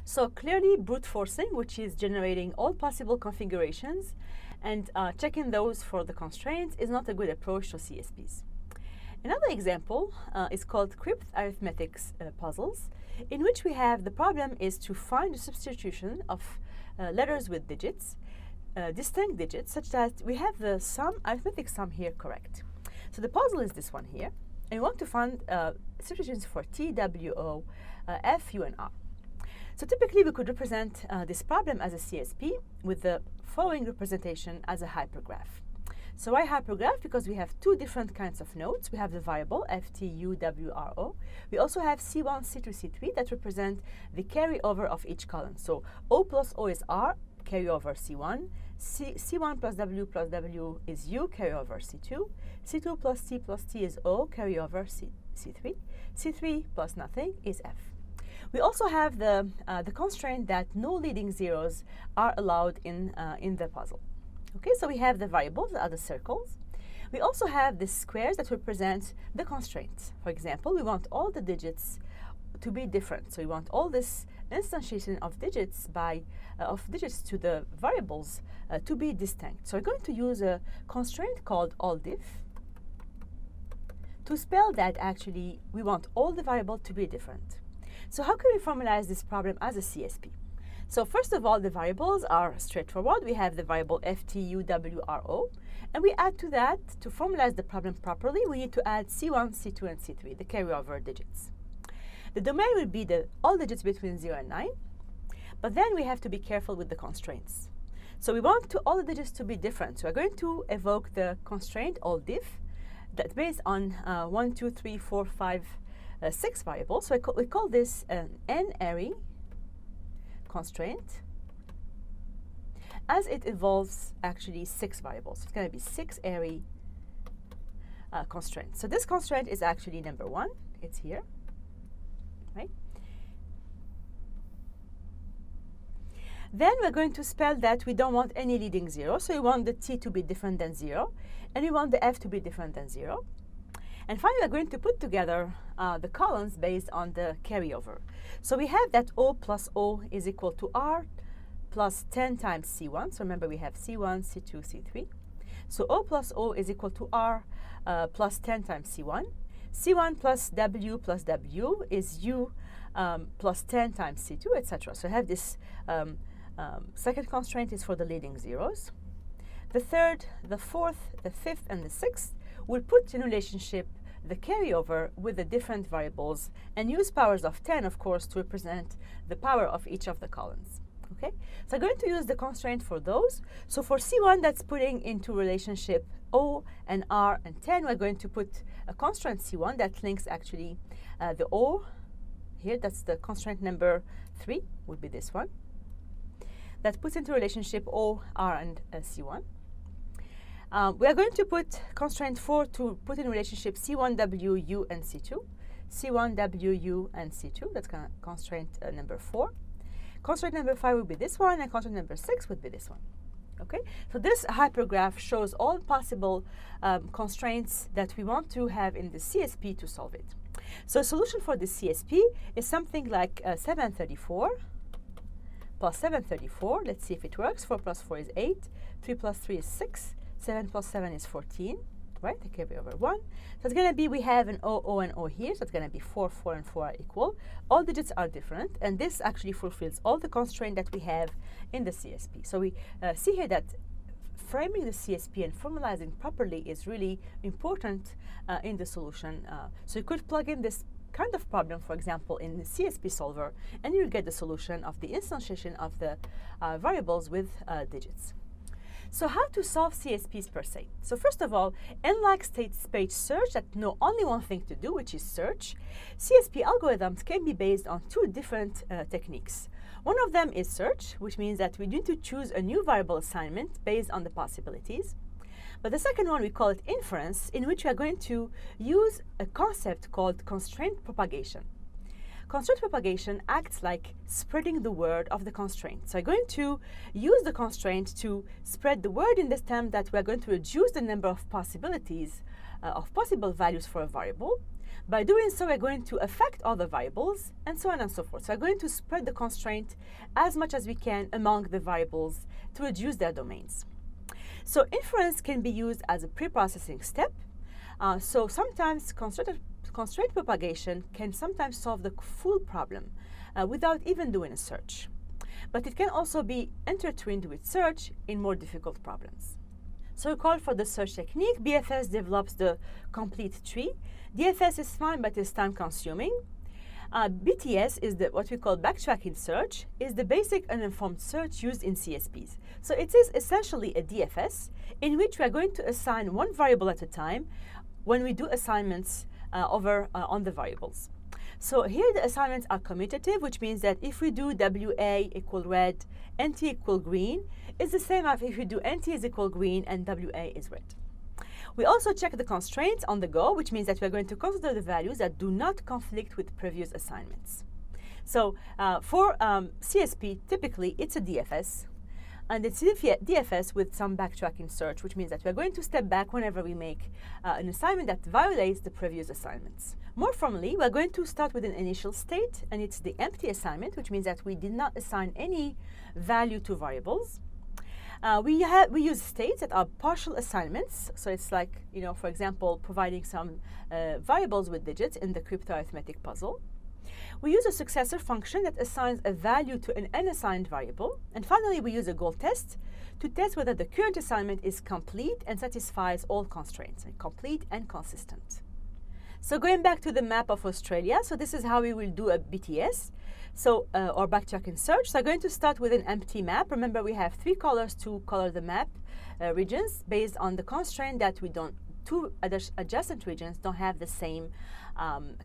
So clearly brute forcing, which is generating all possible configurations and checking those for the constraints, is not a good approach to CSPs. Another example is called Cryptarithmetic puzzles, in which we have the problem is to find the substitution of letters with digits, distinct digits, such that we have the arithmetic sum here correct. So the puzzle is this one here, and we want to find substitutions for T, W, O, F, U, and R. So typically we could represent this problem as a CSP with the following representation as a hypergraph. So why hypergraph? Because we have two different kinds of nodes. We have the variable F, T, U, W, R, O. We also have C1, C2, C3 that represent the carryover of each column. So O plus O is R, carryover C1. C1 plus W is U, carryover C2. C2 plus T is O, carryover C3. C3 plus nothing is F. We also have the constraint that no leading zeros are allowed in the puzzle. Okay, so we have the variables, that are the circles. We also have the squares that represent the constraints. For example, we want all the digits to be different. So we want all this instantiation of digits to the variables to be distinct. So we're going to use a constraint called alldiff to spell that actually we want all the variables to be different. So how can we formalize this problem as a CSP? So first of all, the variables are straightforward. We have the variable F, T, U, W, R, O. And we add to that, to formalize the problem properly, we need to add C1, C2, and C3, the carryover digits. The domain will be all digits between 0 and 9. But then we have to be careful with the constraints. So we want all the digits to be different. So we're going to evoke the constraint alldiff that's based on 1, 2, 3, 4, 5, 6 variables. So we call this an n-ary constraint, as it involves actually 6 variables. It's going to be 6-ary constraints. So this constraint is actually number 1. It's here, right? Then we're going to spell that we don't want any leading zero. So we want the T to be different than 0, and we want the F to be different than 0. And finally, we're going to put together the columns based on the carryover. So we have that O plus O is equal to R plus 10 times C1. So remember, we have C1, C2, C3. So O plus O is equal to R plus 10 times C1. C1 plus W is U plus 10 times C2, etc. So I have this second constraint is for the leading zeros. The third, the fourth, the fifth, and the sixth will put in relationship the carryover with the different variables and use powers of 10, of course, to represent the power of each of the columns. Okay, so I'm going to use the constraint for those. So for C1, that's putting into relationship O and R and 10. We're going to put a constraint C1 that links actually the O here. That's the constraint number 3, would be this one. That puts into relationship O, R, and C1. We are going to put constraint 4 to put in relationship C1, W, U, and C2. C1, W, U, and C2. That's constraint number 4. Constraint number 5 will be this one, and constraint number 6 would be this one. Okay, so this hypergraph shows all possible constraints that we want to have in the CSP to solve it. So a solution for the CSP is something like 734 plus 734. Let's see if it works. 4 plus 4 is 8. 3 plus 3 is 6. 7 plus 7 is 14, right? The carryover 1. So it's going to be, we have an O, O, and O here. So it's going to be 4, 4, and 4 are equal. All digits are different. And this actually fulfills all the constraints that we have in the CSP. So we see here that framing the CSP and formalizing properly is really important in the solution. So you could plug in this kind of problem, for example, in the CSP solver, and you'll get the solution of the instantiation of the variables with digits. So how to solve CSPs per se? So first of all, unlike state space search that know only one thing to do, which is search, CSP algorithms can be based on 2 different techniques. One of them is search, which means that we need to choose a new variable assignment based on the possibilities. But the second one, we call it inference, in which we are going to use a concept called constraint propagation. Constraint propagation acts like spreading the word of the constraint. So I'm going to use the constraint to spread the word in this term that we're going to reduce the number of possibilities of possible values for a variable. By doing so, we're going to affect other variables, and so on and so forth. So we're going to spread the constraint as much as we can among the variables to reduce their domains. So inference can be used as a pre-processing step. So sometimes constraint propagation can sometimes solve the full problem without even doing a search. But it can also be intertwined with search in more difficult problems. So recall for the search technique, BFS develops the complete tree. DFS is fine, but it's time-consuming. BTS is what we call backtracking search, is the basic uninformed search used in CSPs. So it is essentially a DFS in which we are going to assign one variable at a time when we do assignments on the variables. So here the assignments are commutative, which means that if we do WA equal red, NT equal green, it's the same as if we do NT is equal green and WA is red. We also check the constraints on the go, which means that we're going to consider the values that do not conflict with previous assignments. So for CSP, typically it's a DFS, and it's DFS with some backtracking search, which means that we're going to step back whenever we make an assignment that violates the previous assignments. More formally, we're going to start with an initial state, and it's the empty assignment, which means that we did not assign any value to variables. We use states that are partial assignments. So it's like, for example, providing some variables with digits in the cryptarithmetic puzzle. We use a successor function that assigns a value to an unassigned variable. And finally, we use a goal test to test whether the current assignment is complete and satisfies all constraints, complete and consistent. So going back to the map of Australia, so this is how we will do a BTS. So, or backtracking search. So I'm going to start with an empty map. Remember, we have 3 colors to color the map regions based on the constraint that two adjacent regions don't have the same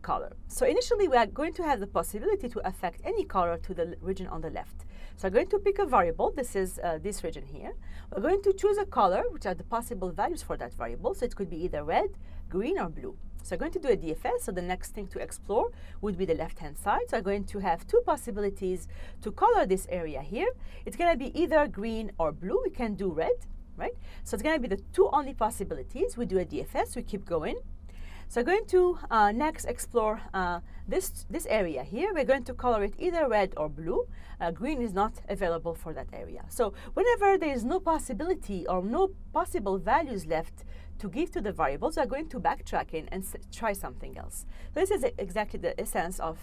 color. So initially, we are going to have the possibility to affect any color to the region on the left. So I'm going to pick a variable. This is this region here. We're going to choose a color, which are the possible values for that variable. So it could be either red, green, or blue. So I'm going to do a DFS, so the next thing to explore would be the left-hand side. So I'm going to have 2 possibilities to color this area here. It's going to be either green or blue. We can do red, right? So it's going to be the 2 only possibilities. We do a DFS, we keep going. So I'm going to next explore this area here. We're going to color it either red or blue. Green is not available for that area. So whenever there is no possibility or no possible values left to give to the variables, we're going to backtrack in and try something else. So this is exactly the essence of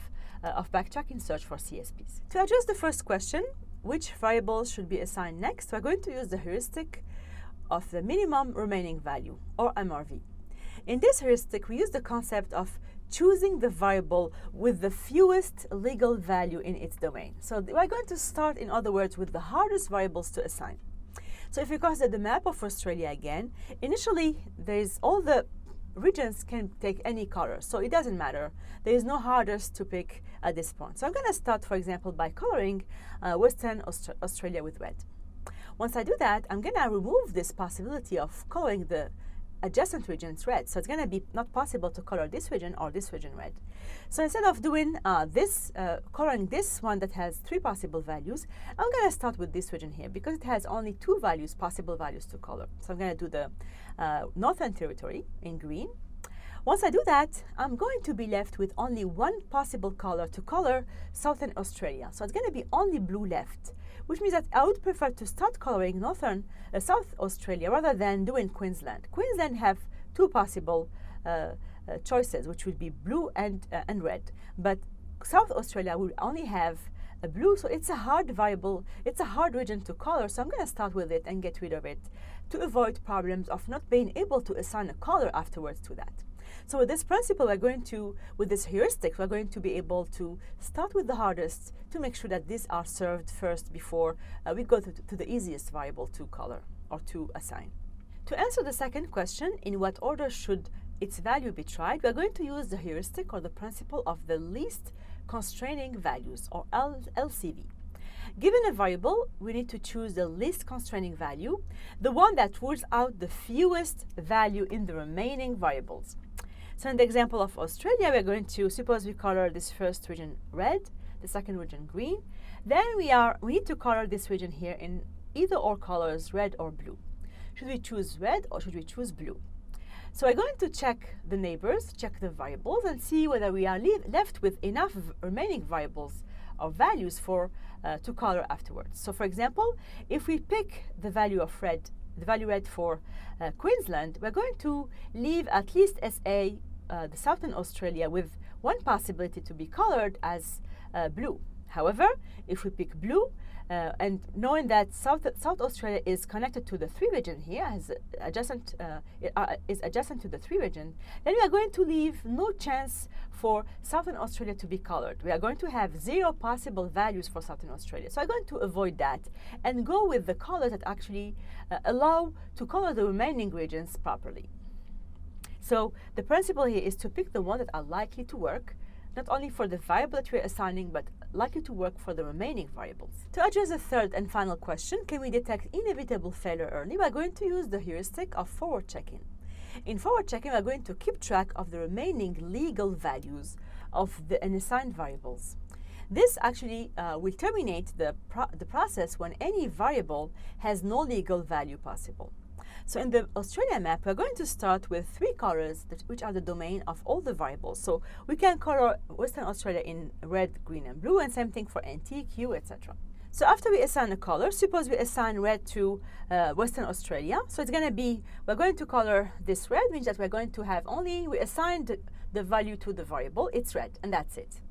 backtracking search for CSPs. To address the first question, which variables should be assigned next, we're going to use the heuristic of the minimum remaining value, or MRV. In this heuristic, we use the concept of choosing the variable with the fewest legal value in its domain. So we're going to start, in other words, with the hardest variables to assign. So if you consider the map of Australia again, initially, all the regions can take any color, so it doesn't matter. There is no hardest to pick at this point. So I'm going to start, for example, by coloring Western Australia with red. Once I do that, I'm going to remove this possibility of coloring the adjacent regions red. So it's going to be not possible to color this region or this region red. So instead of doing coloring this one that has 3 possible values, I'm going to start with this region here because it has only 2 possible values to color. So I'm going to do the Northern Territory in green. Once I do that, I'm going to be left with only 1 possible color to color Southern Australia. So it's going to be only blue left, which means that I would prefer to start coloring South Australia rather than doing Queensland. Queensland have 2 possible choices, which would be blue and red. But South Australia will only have a blue, so it's a hard variable. It's a hard region to color, so I'm going to start with it and get rid of it to avoid problems of not being able to assign a color afterwards to that. So with this principle, with this heuristic, we're going to be able to start with the hardest to make sure that these are served first before we go to the easiest variable to color or to assign. To answer the second question, in what order should its value be tried, we're going to use the heuristic or the principle of the least constraining values, or LCV. Given a variable, we need to choose the least constraining value, the one that rules out the fewest value in the remaining variables. So in the example of Australia, we're going to suppose we color this first region red, the second region green. Then we need to color this region here in either or colors, red or blue. Should we choose red or should we choose blue? So we're going to check the neighbors, check the variables, and see whether we are left with enough remaining variables or values for to color afterwards. So for example, if we pick the value of red, the value red for Queensland, we're going to leave at least SA, the Southern Australia, with one possibility to be colored as blue. However, if we pick blue, and knowing that South Australia is connected to the 3 region here, is adjacent to the 3 region, then we are going to leave no chance for Southern Australia to be colored. We are going to have 0 possible values for Southern Australia. So I'm going to avoid that and go with the colors that actually allow to color the remaining regions properly. So the principle here is to pick the ones that are likely to work, not only for the variable that we're assigning, but likely to work for the remaining variables. To address the third and final question, can we detect inevitable failure early? We're going to use the heuristic of forward checking. In forward checking, we're going to keep track of the remaining legal values of the unassigned variables. This actually will terminate the process when any variable has no legal value possible. So in the Australia map, we're going to start with 3 colors which are the domain of all the variables. So we can color Western Australia in red, green, and blue, and same thing for NT, Q, etc. So after we assign a color, suppose we assign red to Western Australia. So it's going to be, we're going to color this red, means that we're going to have only, we assigned the value to the variable, it's red, and that's it.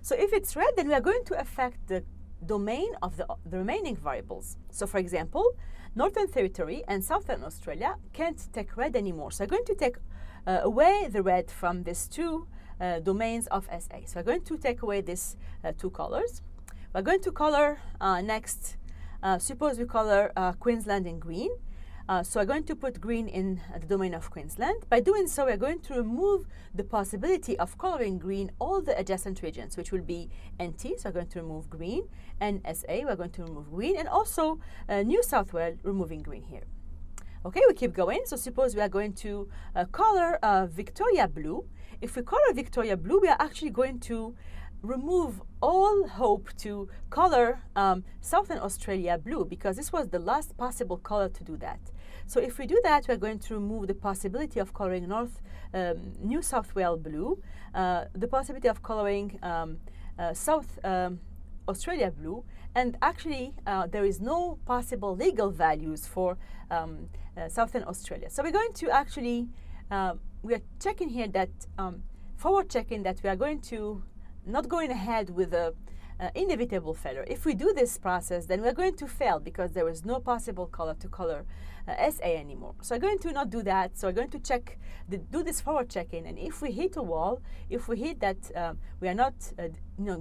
So if it's red, then we are going to affect the domain of the remaining variables. So for example, Northern Territory and Southern Australia can't take red anymore. So I'm going to take away the red from these 2 domains of SA. So I'm going to take away these 2 colors. We're going to color next, suppose we color Queensland in green. So we're going to put green in the domain of Queensland. By doing so, we're going to remove the possibility of coloring green all the adjacent regions, which will be NT, so we're going to remove green, and SA, we're going to remove green, and also New South Wales, removing green here. Okay, we keep going. So suppose we are going to color Victoria blue. If we color Victoria blue, we are actually going to remove all hope to color Southern Australia blue, because this was the last possible color to do that. So if we do that, we're going to remove the possibility of coloring New South Wales blue, the possibility of coloring South Australia blue, and actually there is no possible legal values for Southern Australia. So we're going to actually, we are checking here that, forward checking that we are going to not going ahead with a inevitable failure. If we do this process, then we're going to fail because there is no possible color to color SA anymore. So I'm going to not do that. So I'm going to check, do this forward checking, and if we hit a wall, if we hit that we are not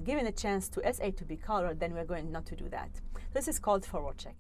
given a chance to SA to be colored, then we're going not to do that. This is called forward checking.